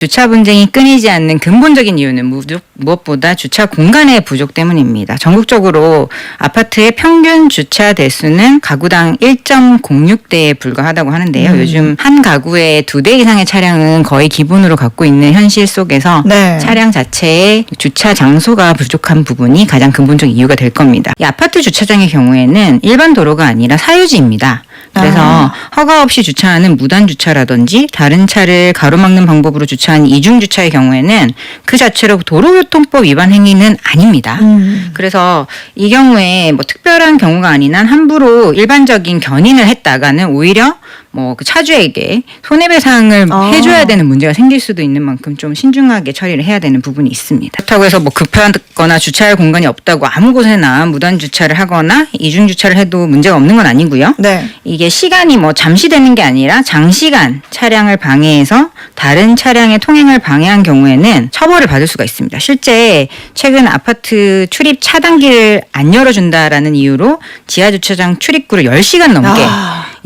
주차 분쟁이 끊이지 않는 근본적인 이유는 무엇보다 주차 공간의 부족 때문입니다. 전국적으로 아파트의 평균 주차 대수는 가구당 1.06대에 불과하다고 하는데요. 요즘 한 가구에 2대 이상의 차량은 거의 기본으로 갖고 있는 현실 속에서 차량 자체의 주차 장소가 부족한 부분이 가장 근본적 이유가 될 겁니다. 이 아파트 주차장의 경우에는 일반 도로가 아니라 사유지입니다. 그래서 허가 없이 주차하는 무단 주차라든지 다른 차를 가로막는 방법으로 주차한 이중 주차의 경우에는 그 자체로 도로교통법 위반 행위는 아닙니다. 그래서 이 경우에 뭐 특별한 경우가 아닌 한 함부로 일반적인 견인을 했다가는 오히려 뭐 그 차주에게 손해배상을 해줘야 되는 문제가 생길 수도 있는 만큼 좀 신중하게 처리를 해야 되는 부분이 있습니다. 그렇다고 해서 뭐 급하거나 주차할 공간이 없다고 아무 곳에나 무단 주차를 하거나 이중 주차를 해도 문제가 없는 건 아니고요. 이게 시간이 뭐 잠시 되는 게 아니라 장시간 차량을 방해해서 다른 차량의 통행을 방해한 경우에는 처벌을 받을 수가 있습니다. 실제 최근 아파트 출입 차단기를 안 열어준다라는 이유로 지하주차장 출입구를 10시간 넘게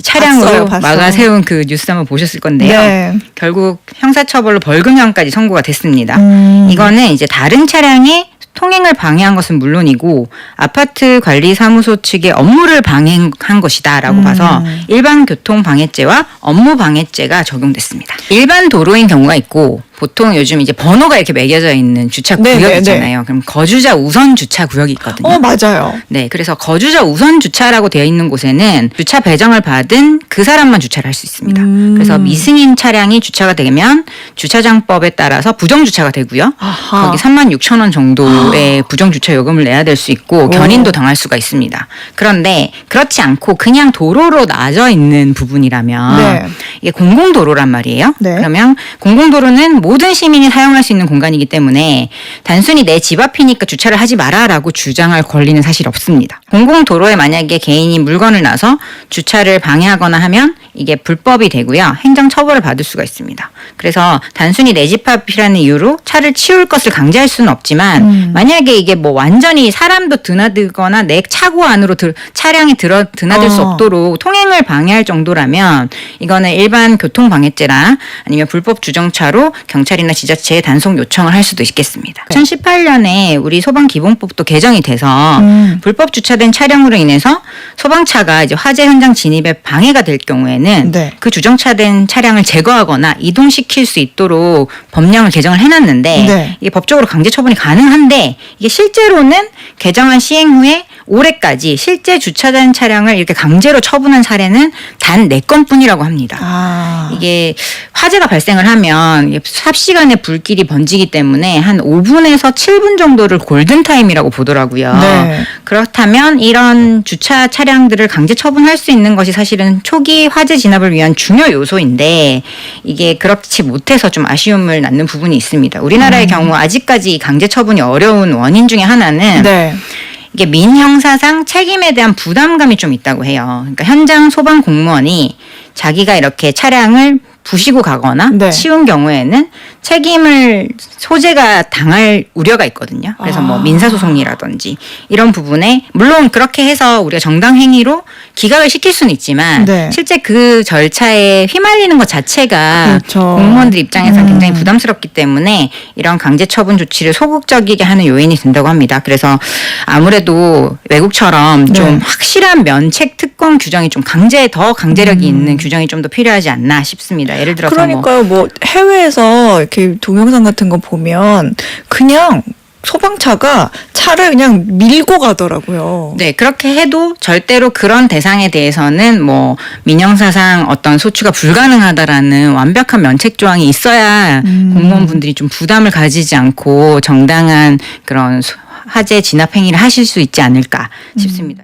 차량으로 막아 세운 그 뉴스 한번 보셨을 건데요. 결국 형사처벌로 벌금형까지 선고가 됐습니다. 이거는 이제 다른 차량의 통행을 방해한 것은 물론이고 아파트 관리사무소 측의 업무를 방해한 것이다라고 봐서 일반 교통방해죄와 업무방해죄가 적용됐습니다. 일반 도로인 경우가 있고 보통 요즘 이제 번호가 이렇게 매겨져 있는 주차 구역이 있잖아요. 그럼 거주자 우선 주차 구역이 있거든요. 맞아요. 네, 그래서 거주자 우선 주차라고 되어 있는 곳에는 주차 배정을 받은 그 사람만 주차를 할 수 있습니다. 그래서 미승인 차량이 주차가 되면 주차장법에 따라서 부정주차가 되고요. 거기 36,000원 정도의 부정주차 요금을 내야 될 수 있고 견인도 당할 수가 있습니다. 그런데 그렇지 않고 그냥 도로로 나져 있는 부분이라면 이게 공공도로란 말이에요. 그러면 공공도로는 모든 시민이 사용할 수 있는 공간이기 때문에 단순히 내 집 앞이니까 주차를 하지 마라라고 주장할 권리는 사실 없습니다. 공공도로에 만약에 개인이 물건을 놔서 주차를 방해하거나 하면 이게 불법이 되고요. 행정처벌을 받을 수가 있습니다. 그래서 단순히 내 집 앞이라는 이유로 차를 치울 것을 강제할 수는 없지만 만약에 이게 뭐 완전히 사람도 드나들거나 내 차고 안으로 차량이 드나들 수 없도록 통행을 방해할 정도라면 이거는 일반 교통방해죄나 아니면 불법 주정차로 경찰이나 지자체에 단속 요청을 할 수도 있겠습니다. 2018년에 우리 소방기본법도 개정이 돼서 불법 주차된 차량으로 인해서 소방차가 이제 화재 현장 진입에 방해가 될 경우에는 그 주정차된 차량을 제거하거나 이동시킬 수 있도록 법령을 개정을 해놨는데 이게 법적으로 강제 처분이 가능한데 이게 실제로는 개정안 시행 후에 올해까지 실제 주차된 차량을 이렇게 강제로 처분한 사례는 단 4건뿐이라고 합니다. 이게 화재가 발생을 하면 삽시간에 불길이 번지기 때문에 한 5분에서 7분 정도를 골든타임이라고 보더라고요. 그렇다면 이런 주차 차량들을 강제 처분할 수 있는 것이 사실은 초기 화재 진압을 위한 중요 요소인데 이게 그렇지 못해서 좀 아쉬움을 낳는 부분이 있습니다. 우리나라의 경우 아직까지 강제 처분이 어려운 원인 중에 하나는 이게 민형사상 책임에 대한 부담감이 좀 있다고 해요. 그러니까 현장 소방 공무원이 자기가 이렇게 차량을 부시고 가거나 치운 경우에는 책임을 소재가 당할 우려가 있거든요. 그래서 뭐 민사소송이라든지 이런 부분에 물론 그렇게 해서 우리가 정당 행위로 기각을 시킬 수는 있지만 실제 그 절차에 휘말리는 것 자체가 공무원들 입장에서는 굉장히 부담스럽기 때문에 이런 강제 처분 조치를 소극적이게 하는 요인이 된다고 합니다. 그래서 아무래도 외국처럼 좀 확실한 면책 특권 규정이 좀 더 강제력이 있는 규정이 좀 더 필요하지 않나 싶습니다. 예를 들어서 그러니까요. 뭐 해외에서 이렇게 동영상 같은 거 보면 그냥 소방차가 차를 그냥 밀고 가더라고요. 네, 그렇게 해도 절대로 그런 대상에 대해서는 뭐 민형사상 어떤 소추가 불가능하다라는 완벽한 면책 조항이 있어야 공무원분들이 좀 부담을 가지지 않고 정당한 그런 화재 진압 행위를 하실 수 있지 않을까 싶습니다.